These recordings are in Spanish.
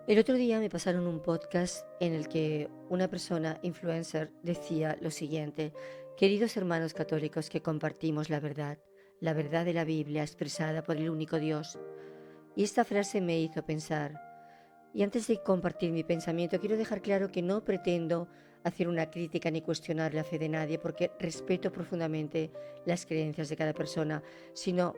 El otro día me pasaron un podcast en el que una persona influencer decía lo siguiente: queridos hermanos católicos que compartimos la verdad de la Biblia expresada por el único Dios. Y esta frase me hizo pensar. Y antes de compartir mi pensamiento, quiero dejar claro que no pretendo hacer una crítica ni cuestionar la fe de nadie, porque respeto profundamente las creencias de cada persona, sino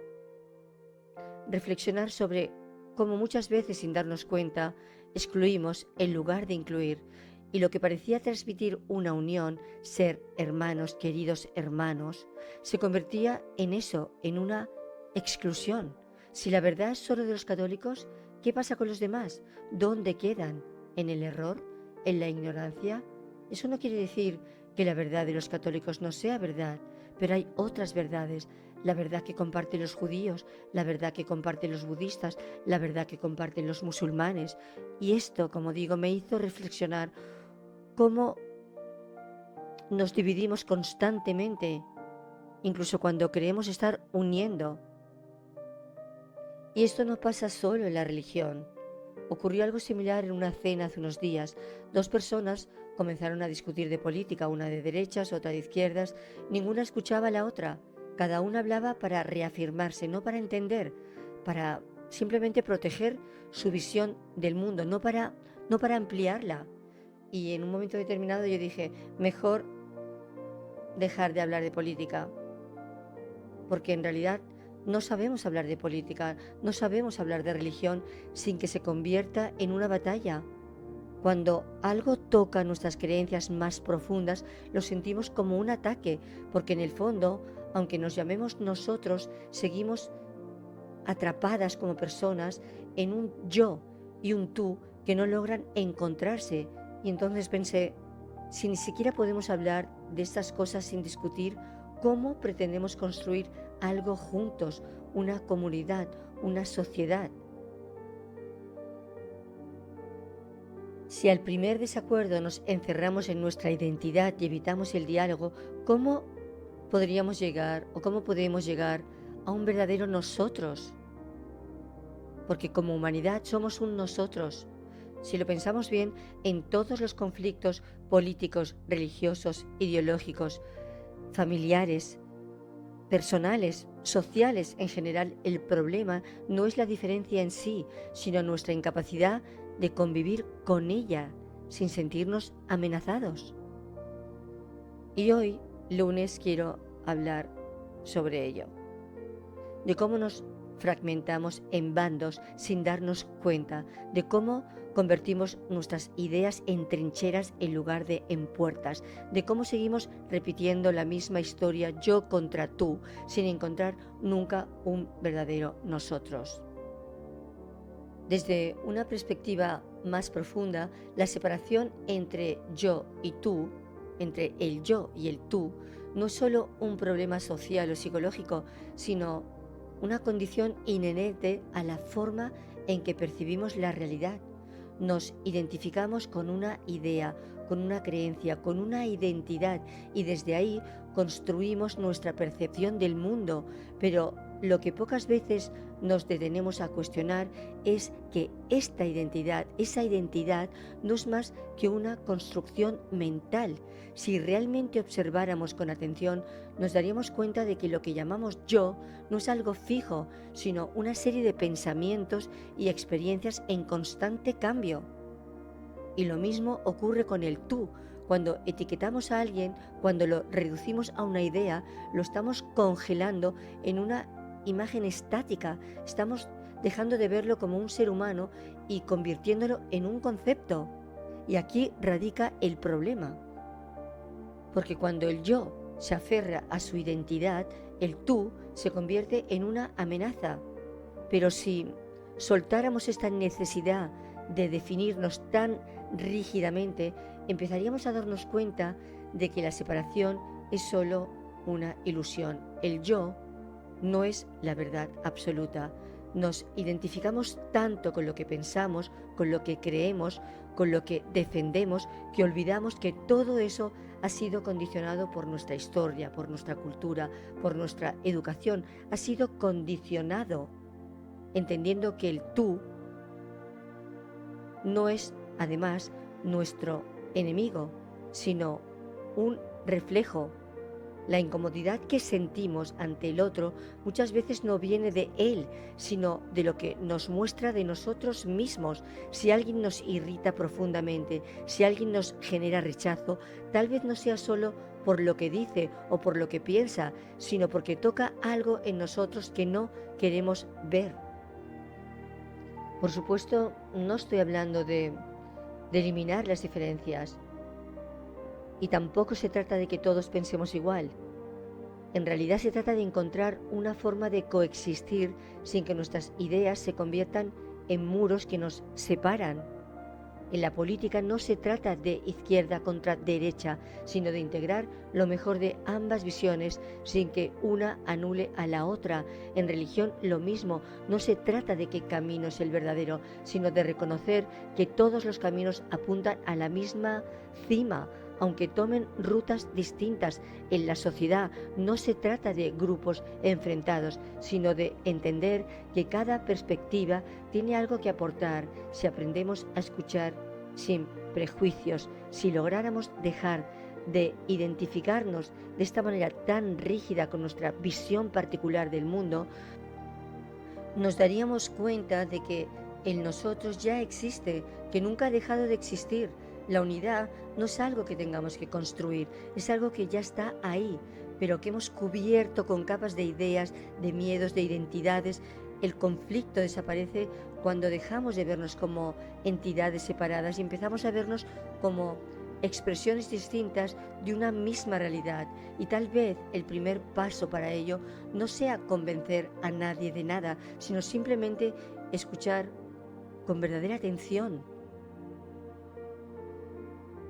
reflexionar sobre cómo muchas veces, sin darnos cuenta, excluimos en lugar de incluir, y lo que parecía transmitir una unión, ser hermanos, queridos hermanos, se convertía en eso, en una exclusión. Si la verdad es solo de los católicos, ¿qué pasa con los demás? ¿Dónde quedan? ¿En el error? ¿En la ignorancia? Eso no quiere decir que la verdad de los católicos no sea verdad, pero hay otras verdades: la verdad que comparten los judíos, la verdad que comparten los budistas, la verdad que comparten los musulmanes. Y esto, como digo, me hizo reflexionar cómo nos dividimos constantemente, incluso cuando creemos estar uniendo. Y esto no pasa solo en la religión. Ocurrió algo similar en una cena hace unos días. Dos personas comenzaron a discutir de política, una de derechas, otra de izquierdas. Ninguna escuchaba a la otra. Cada una hablaba para reafirmarse, no para entender, para simplemente proteger su visión del mundo, no para ampliarla. Y en un momento determinado yo dije, mejor dejar de hablar de política, porque en realidad no sabemos hablar de política, no sabemos hablar de religión sin que se convierta en una batalla. Cuando algo toca nuestras creencias más profundas, lo sentimos como un ataque, porque en el fondo, aunque nos llamemos nosotros, seguimos atrapadas como personas en un yo y un tú que no logran encontrarse. Y entonces pensé, si ni siquiera podemos hablar de estas cosas sin discutir, ¿cómo pretendemos construir algo juntos, una comunidad, una sociedad? Si al primer desacuerdo nos encerramos en nuestra identidad y evitamos el diálogo, ¿cómo podríamos llegar o cómo podemos llegar a un verdadero nosotros? Porque como humanidad somos un nosotros. Si lo pensamos bien, en todos los conflictos políticos, religiosos, ideológicos, familiares, personales, sociales en general, el problema no es la diferencia en sí, sino nuestra incapacidad de convivir con ella sin sentirnos amenazados. Y hoy, lunes, quiero hablar sobre ello, de cómo nos fragmentamos en bandos sin darnos cuenta, de cómo convertimos nuestras ideas en trincheras en lugar de en puertas, de cómo seguimos repitiendo la misma historia yo contra tú, sin encontrar nunca un verdadero nosotros. Desde una perspectiva más profunda, la separación entre yo y tú, entre el yo y el tú, no es solo un problema social o psicológico, sino una condición inherente a la forma en que percibimos la realidad. Nos identificamos con una idea, con una creencia, con una identidad, y desde ahí construimos nuestra percepción del mundo, pero lo que pocas veces nos detenemos a cuestionar es que esta identidad, esa identidad, no es más que una construcción mental. Si realmente observáramos con atención, nos daríamos cuenta de que lo que llamamos yo no es algo fijo, sino una serie de pensamientos y experiencias en constante cambio. Y lo mismo ocurre con el tú. Cuando etiquetamos a alguien, cuando lo reducimos a una idea, lo estamos congelando en una imagen estática. Estamos dejando de verlo como un ser humano y convirtiéndolo en un concepto. Y aquí radica el problema. Porque cuando el yo se aferra a su identidad, el tú se convierte en una amenaza. Pero si soltáramos esta necesidad de definirnos tan rígidamente, empezaríamos a darnos cuenta de que la separación es solo una ilusión. El yo no es la verdad absoluta. Nos identificamos tanto con lo que pensamos, con lo que creemos, con lo que defendemos, que olvidamos que todo eso ha sido condicionado por nuestra historia, por nuestra cultura, por nuestra educación. Ha sido condicionado, entendiendo que el tú no es, además, nuestro enemigo, sino un reflejo. La incomodidad que sentimos ante el otro muchas veces no viene de él, sino de lo que nos muestra de nosotros mismos. Si alguien nos irrita profundamente, si alguien nos genera rechazo, tal vez no sea solo por lo que dice o por lo que piensa, sino porque toca algo en nosotros que no queremos ver. Por supuesto, no estoy hablando de eliminar las diferencias, y tampoco se trata de que todos pensemos igual. En realidad se trata de encontrar una forma de coexistir sin que nuestras ideas se conviertan en muros que nos separan. En la política no se trata de izquierda contra derecha, sino de integrar lo mejor de ambas visiones sin que una anule a la otra. En religión lo mismo, no se trata de qué camino es el verdadero, sino de reconocer que todos los caminos apuntan a la misma cima, aunque tomen rutas distintas. En la sociedad no se trata de grupos enfrentados, sino de entender que cada perspectiva tiene algo que aportar si aprendemos a escuchar sin prejuicios. Si lográramos dejar de identificarnos de esta manera tan rígida con nuestra visión particular del mundo, nos daríamos cuenta de que el nosotros ya existe, que nunca ha dejado de existir. La unidad no es algo que tengamos que construir, es algo que ya está ahí, pero que hemos cubierto con capas de ideas, de miedos, de identidades. El conflicto desaparece cuando dejamos de vernos como entidades separadas y empezamos a vernos como expresiones distintas de una misma realidad. Y tal vez el primer paso para ello no sea convencer a nadie de nada, sino simplemente escuchar con verdadera atención.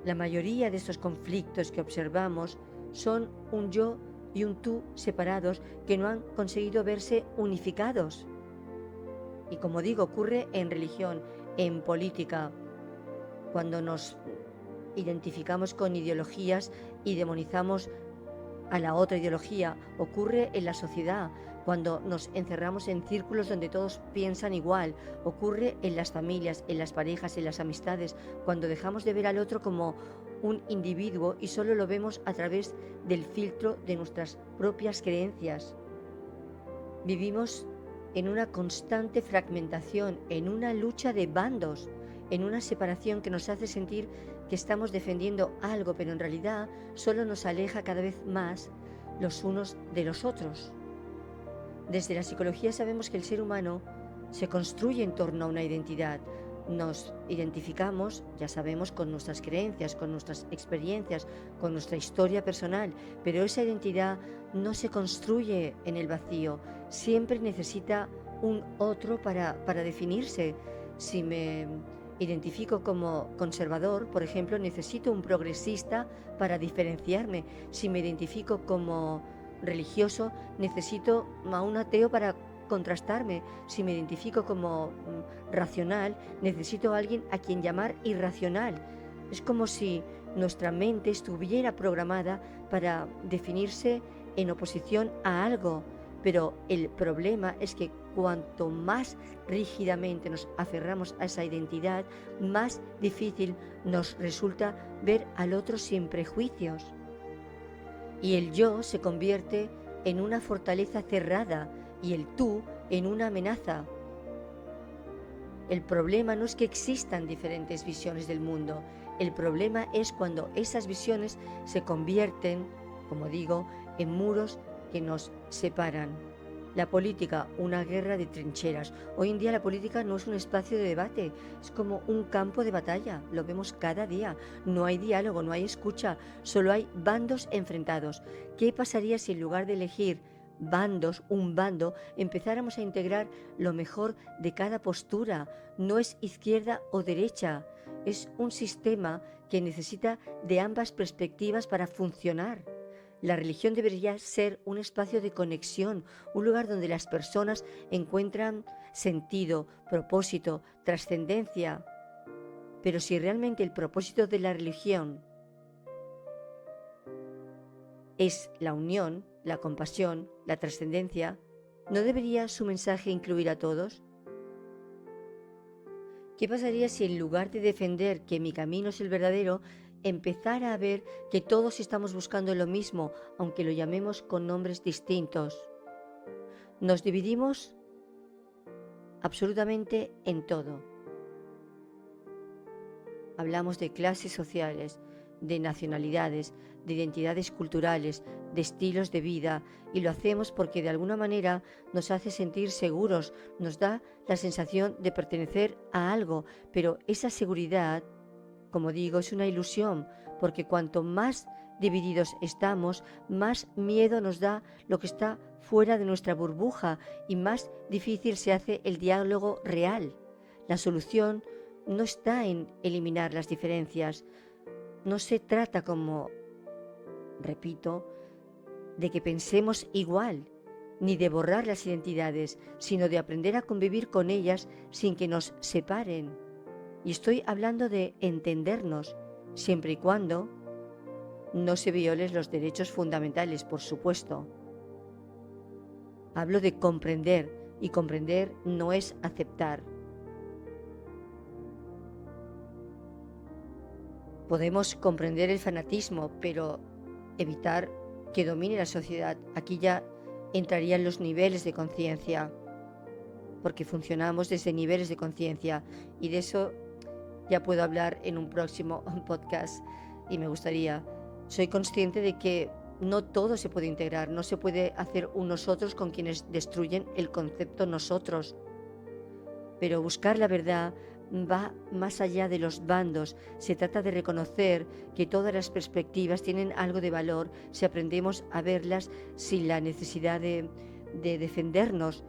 La mayoría de estos conflictos que observamos son un yo y un tú separados que no han conseguido verse unificados. Y como digo, ocurre en religión, en política, cuando nos identificamos con ideologías y demonizamos a la otra ideología. Ocurre en la sociedad, cuando nos encerramos en círculos donde todos piensan igual. Ocurre en las familias, en las parejas, en las amistades, cuando dejamos de ver al otro como un individuo y solo lo vemos a través del filtro de nuestras propias creencias. Vivimos en una constante fragmentación, en una lucha de bandos, en una separación que nos hace sentir que estamos defendiendo algo, pero en realidad solo nos aleja cada vez más los unos de los otros. Desde la psicología sabemos que el ser humano se construye en torno a una identidad. Nos identificamos, ya sabemos, con nuestras creencias, con nuestras experiencias, con nuestra historia personal, pero esa identidad no se construye en el vacío, siempre necesita un otro para definirse. Si me identifico como conservador, por ejemplo, necesito un progresista para diferenciarme. Si me identifico como religioso, necesito a un ateo para contrastarme. Si me identifico como racional, necesito a alguien a quien llamar irracional. Es como si nuestra mente estuviera programada para definirse en oposición a algo, pero el problema es que cuanto más rígidamente nos aferramos a esa identidad, más difícil nos resulta ver al otro sin prejuicios. Y el yo se convierte en una fortaleza cerrada y el tú en una amenaza. El problema no es que existan diferentes visiones del mundo, el problema es cuando esas visiones se convierten, como digo, en muros que nos separan. La política, una guerra de trincheras. Hoy en día la política no es un espacio de debate, es como un campo de batalla, lo vemos cada día. No hay diálogo, no hay escucha, solo hay bandos enfrentados. ¿Qué pasaría si en lugar de elegir bandos, un bando, empezáramos a integrar lo mejor de cada postura? No es izquierda o derecha, es un sistema que necesita de ambas perspectivas para funcionar. La religión debería ser un espacio de conexión, un lugar donde las personas encuentran sentido, propósito, trascendencia. Pero si realmente el propósito de la religión es la unión, la compasión, la trascendencia, ¿no debería su mensaje incluir a todos? ¿Qué pasaría si en lugar de defender que mi camino es el verdadero, empezara a ver que todos estamos buscando lo mismo, aunque lo llamemos con nombres distintos? Nos dividimos absolutamente en todo. Hablamos de clases sociales, de nacionalidades, de identidades culturales, de estilos de vida, y lo hacemos porque de alguna manera nos hace sentir seguros, nos da la sensación de pertenecer a algo, pero esa seguridad, como digo, es una ilusión, porque cuanto más divididos estamos, más miedo nos da lo que está fuera de nuestra burbuja y más difícil se hace el diálogo real. La solución no está en eliminar las diferencias, no se trata, como repito, de que pensemos igual, ni de borrar las identidades, sino de aprender a convivir con ellas sin que nos separen. Y estoy hablando de entendernos, siempre y cuando no se violen los derechos fundamentales, por supuesto. Hablo de comprender, y comprender no es aceptar. Podemos comprender el fanatismo, pero evitar que domine la sociedad. Aquí ya entrarían los niveles de conciencia, porque funcionamos desde niveles de conciencia, y de eso ya puedo hablar en un próximo podcast, y me gustaría. Soy consciente de que no todo se puede integrar, no se puede hacer un nosotros con quienes destruyen el concepto nosotros. Pero buscar la verdad va más allá de los bandos. Se trata de reconocer que todas las perspectivas tienen algo de valor si aprendemos a verlas sin la necesidad de defendernos.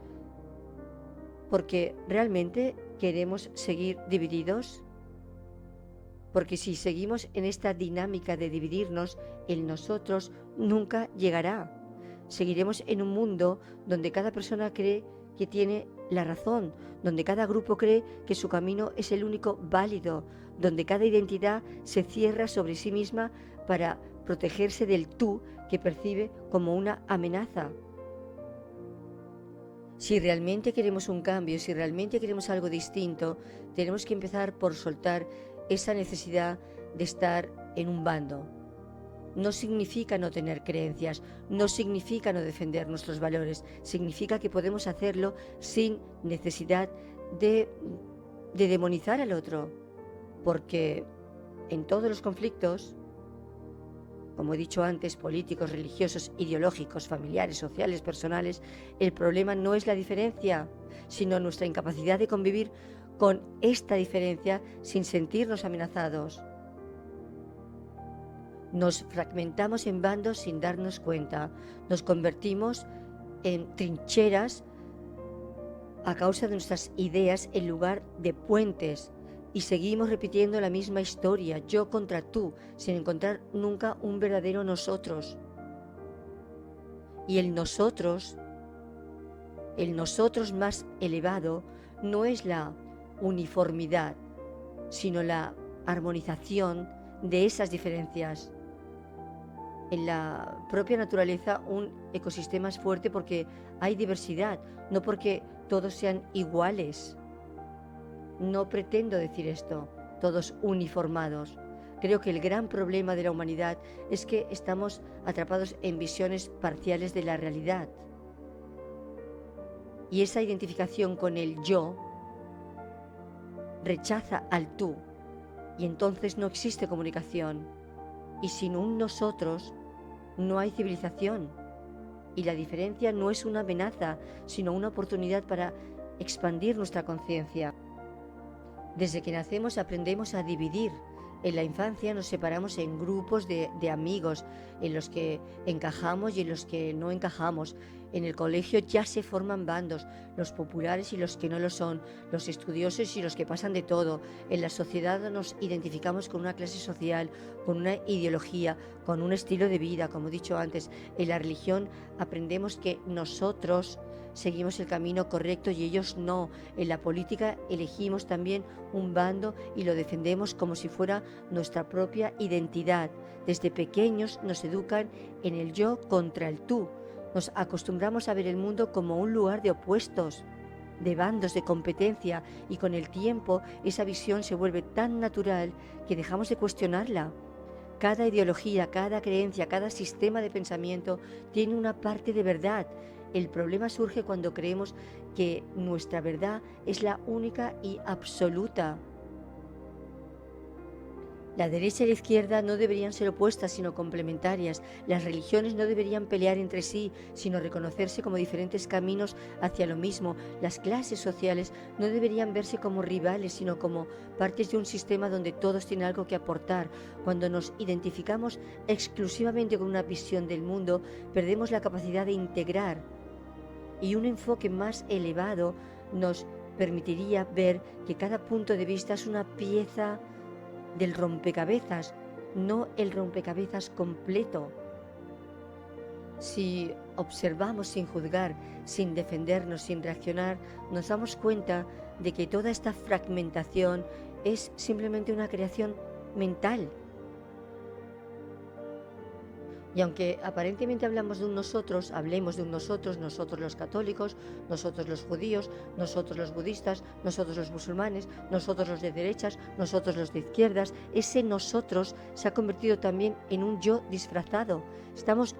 Porque realmente queremos seguir divididos. Porque si seguimos en esta dinámica de dividirnos, el nosotros nunca llegará. Seguiremos en un mundo donde cada persona cree que tiene la razón, donde cada grupo cree que su camino es el único válido, donde cada identidad se cierra sobre sí misma para protegerse del tú que percibe como una amenaza. Si realmente queremos un cambio, si realmente queremos algo distinto, tenemos que empezar por soltar esa necesidad de estar en un bando. No significa no tener creencias, no significa no defender nuestros valores, significa que podemos hacerlo sin necesidad de demonizar al otro, porque en todos los conflictos, como he dicho antes, políticos, religiosos, ideológicos, familiares, sociales, personales, el problema no es la diferencia, sino nuestra incapacidad de convivir con esta diferencia sin sentirnos amenazados. Nos fragmentamos en bandos sin darnos cuenta, nos convertimos en trincheras a causa de nuestras ideas en lugar de puentes, y seguimos repitiendo la misma historia, yo contra tú, sin encontrar nunca un verdadero nosotros. Y el nosotros más elevado, no es la uniformidad, sino la armonización de esas diferencias. En la propia naturaleza un ecosistema es fuerte porque hay diversidad, no porque todos sean iguales. No pretendo decir esto, todos uniformados. Creo que el gran problema de la humanidad es que estamos atrapados en visiones parciales de la realidad. Y esa identificación con el yo rechaza al tú, y entonces no existe comunicación. Y sin un nosotros no hay civilización, y la diferencia no es una amenaza, sino una oportunidad para expandir nuestra conciencia. Desde que nacemos aprendemos a dividir. En la infancia nos separamos en grupos de amigos, en los que encajamos y en los que no encajamos. En el colegio ya se forman bandos, los populares y los que no lo son, los estudiosos y los que pasan de todo. En la sociedad nos identificamos con una clase social, con una ideología, con un estilo de vida, como he dicho antes. En la religión aprendemos que nosotros seguimos el camino correcto y ellos no. En la política elegimos también un bando y lo defendemos como si fuera nuestra propia identidad. Desde pequeños nos educan en el yo contra el tú. Nos acostumbramos a ver el mundo como un lugar de opuestos. de bandos de competencia, y con el tiempo esa visión se vuelve tan natural que dejamos de cuestionarla. Cada ideología, cada creencia, cada sistema de pensamiento tiene una parte de verdad. El problema surge cuando creemos que nuestra verdad es la única y absoluta. La derecha y la izquierda no deberían ser opuestas, sino complementarias. Las religiones no deberían pelear entre sí, sino reconocerse como diferentes caminos hacia lo mismo. Las clases sociales no deberían verse como rivales, sino como partes de un sistema donde todos tienen algo que aportar. Cuando nos identificamos exclusivamente con una visión del mundo, perdemos la capacidad de integrar, y un enfoque más elevado nos permitiría ver que cada punto de vista es una pieza del rompecabezas, no el rompecabezas completo. Si observamos sin juzgar, sin defendernos, sin reaccionar, nos damos cuenta de que toda esta fragmentación es simplemente una creación mental. Y aunque aparentemente hablemos de un nosotros, hablemos de un nosotros, nosotros los católicos, nosotros los judíos, nosotros los budistas, nosotros los musulmanes, nosotros los de derechas, nosotros los de izquierdas, ese nosotros se ha convertido también en un yo disfrazado. Estamos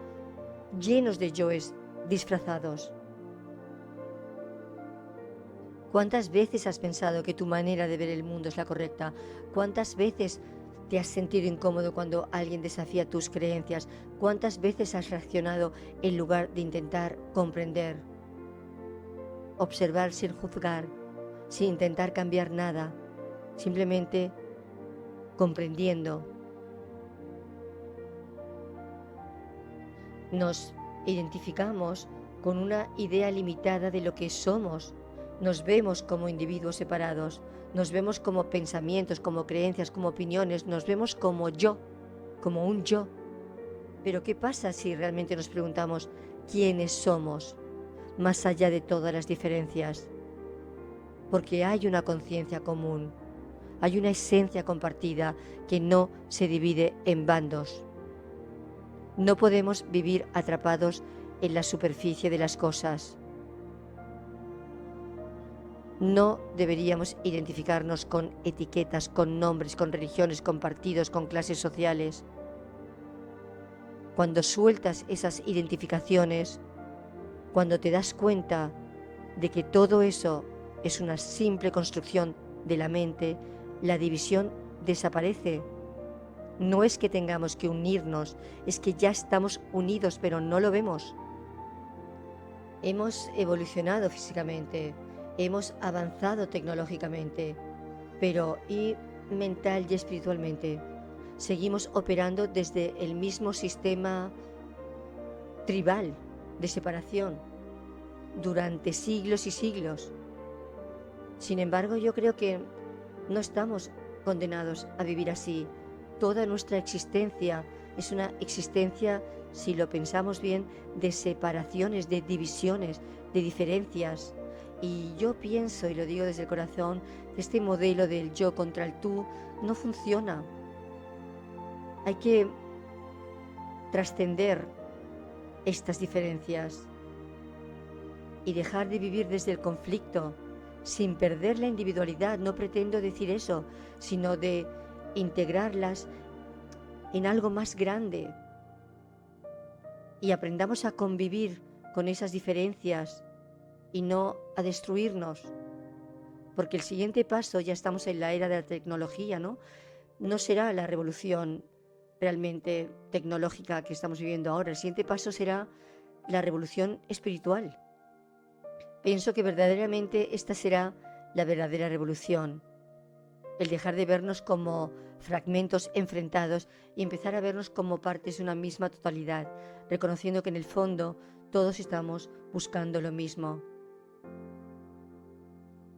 llenos de yoes disfrazados. ¿Cuántas veces has pensado que tu manera de ver el mundo es la correcta? ¿Cuántas veces te has sentido incómodo cuando alguien desafía tus creencias? ¿Cuántas veces has reaccionado en lugar de intentar comprender? Observar sin juzgar, sin intentar cambiar nada, simplemente comprendiendo. Nos identificamos con una idea limitada de lo que somos. Nos vemos como individuos separados, nos vemos como pensamientos, como creencias, como opiniones, nos vemos como yo, como un yo. Pero ¿qué pasa si realmente nos preguntamos quiénes somos, más allá de todas las diferencias? Porque hay una conciencia común, hay una esencia compartida que no se divide en bandos. No podemos vivir atrapados en la superficie de las cosas. No deberíamos identificarnos con etiquetas, con nombres, con religiones, con partidos, con clases sociales. Cuando sueltas esas identificaciones, cuando te das cuenta de que todo eso es una simple construcción de la mente, la división desaparece. No es que tengamos que unirnos, es que ya estamos unidos, pero no lo vemos. Hemos evolucionado físicamente, hemos avanzado tecnológicamente, pero ¿y mental y espiritualmente? Seguimos operando desde el mismo sistema tribal de separación durante siglos y siglos. Sin embargo, yo creo que no estamos condenados a vivir así. Toda nuestra existencia es una existencia, si lo pensamos bien, de separaciones, de divisiones, de diferencias. Y yo pienso, y lo digo desde el corazón, que este modelo del yo contra el tú no funciona. Hay que trascender estas diferencias y dejar de vivir desde el conflicto, sin perder la individualidad. No pretendo decir eso, sino de integrarlas en algo más grande, y aprendamos a convivir con esas diferencias y no a destruirnos, porque el siguiente paso, ya estamos en la era de la tecnología, ¿no? No será la revolución realmente tecnológica que estamos viviendo ahora. El siguiente paso será la revolución espiritual. Pienso que verdaderamente esta será la verdadera revolución, el dejar de vernos como fragmentos enfrentados y empezar a vernos como partes de una misma totalidad, reconociendo que en el fondo todos estamos buscando lo mismo.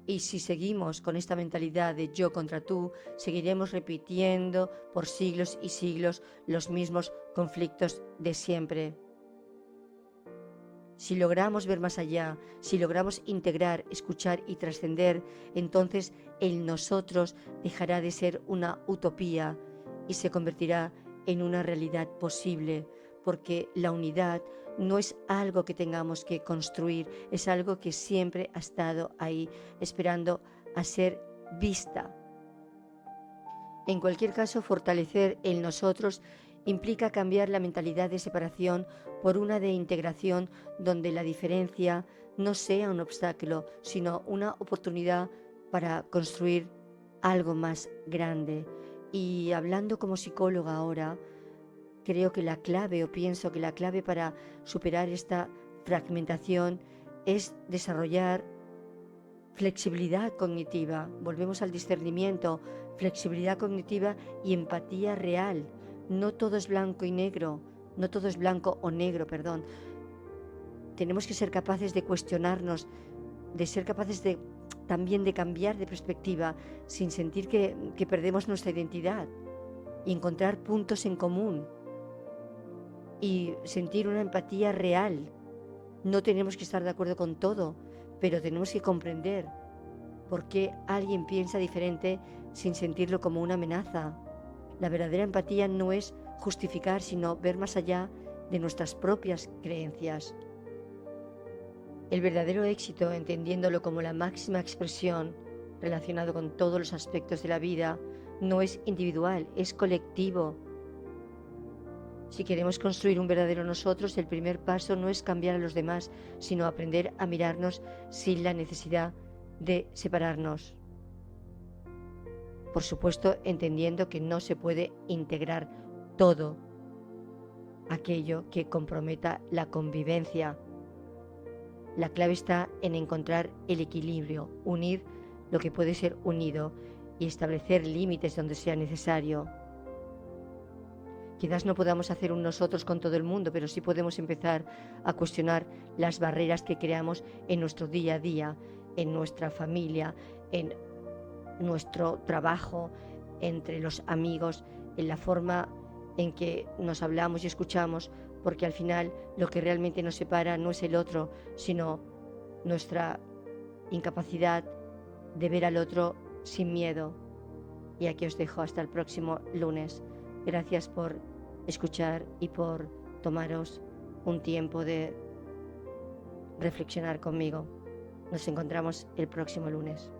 Y si seguimos con esta mentalidad de yo contra tú, seguiremos repitiendo por siglos y siglos los mismos conflictos de siempre. Si logramos ver más allá, si logramos integrar, escuchar y trascender, entonces el nosotros dejará de ser una utopía y se convertirá en una realidad posible, porque la unidad no es algo que tengamos que construir, es algo que siempre ha estado ahí, esperando a ser vista. En cualquier caso, fortalecer el nosotros implica cambiar la mentalidad de separación por una de integración donde la diferencia no sea un obstáculo, sino una oportunidad para construir algo más grande. Y hablando como psicóloga ahora, creo que la clave, o pienso que la clave para superar esta fragmentación es desarrollar flexibilidad cognitiva. Volvemos al discernimiento, flexibilidad cognitiva y empatía real. No todo es blanco y negro, no todo es blanco o negro, perdón. Tenemos que ser capaces de cuestionarnos, de ser capaces de también de cambiar de perspectiva sin sentir que perdemos nuestra identidad y encontrar puntos en común y sentir una empatía real. No tenemos que estar de acuerdo con todo, pero tenemos que comprender por qué alguien piensa diferente sin sentirlo como una amenaza. La verdadera empatía no es justificar, sino ver más allá de nuestras propias creencias. El verdadero éxito, entendiéndolo como la máxima expresión relacionado con todos los aspectos de la vida, no es individual, es colectivo. Si queremos construir un verdadero nosotros, el primer paso no es cambiar a los demás, sino aprender a mirarnos sin la necesidad de separarnos. Por supuesto, entendiendo que no se puede integrar todo aquello que comprometa la convivencia. La clave está en encontrar el equilibrio, unir lo que puede ser unido y establecer límites donde sea necesario. Quizás no podamos hacer un nosotros con todo el mundo, pero sí podemos empezar a cuestionar las barreras que creamos en nuestro día a día, en nuestra familia, en nuestro trabajo, entre los amigos, en la forma en que nos hablamos y escuchamos, porque al final lo que realmente nos separa no es el otro, sino nuestra incapacidad de ver al otro sin miedo. Y aquí os dejo hasta el próximo lunes. Gracias por escuchar y por tomaros un tiempo de reflexionar conmigo. Nos encontramos el próximo lunes.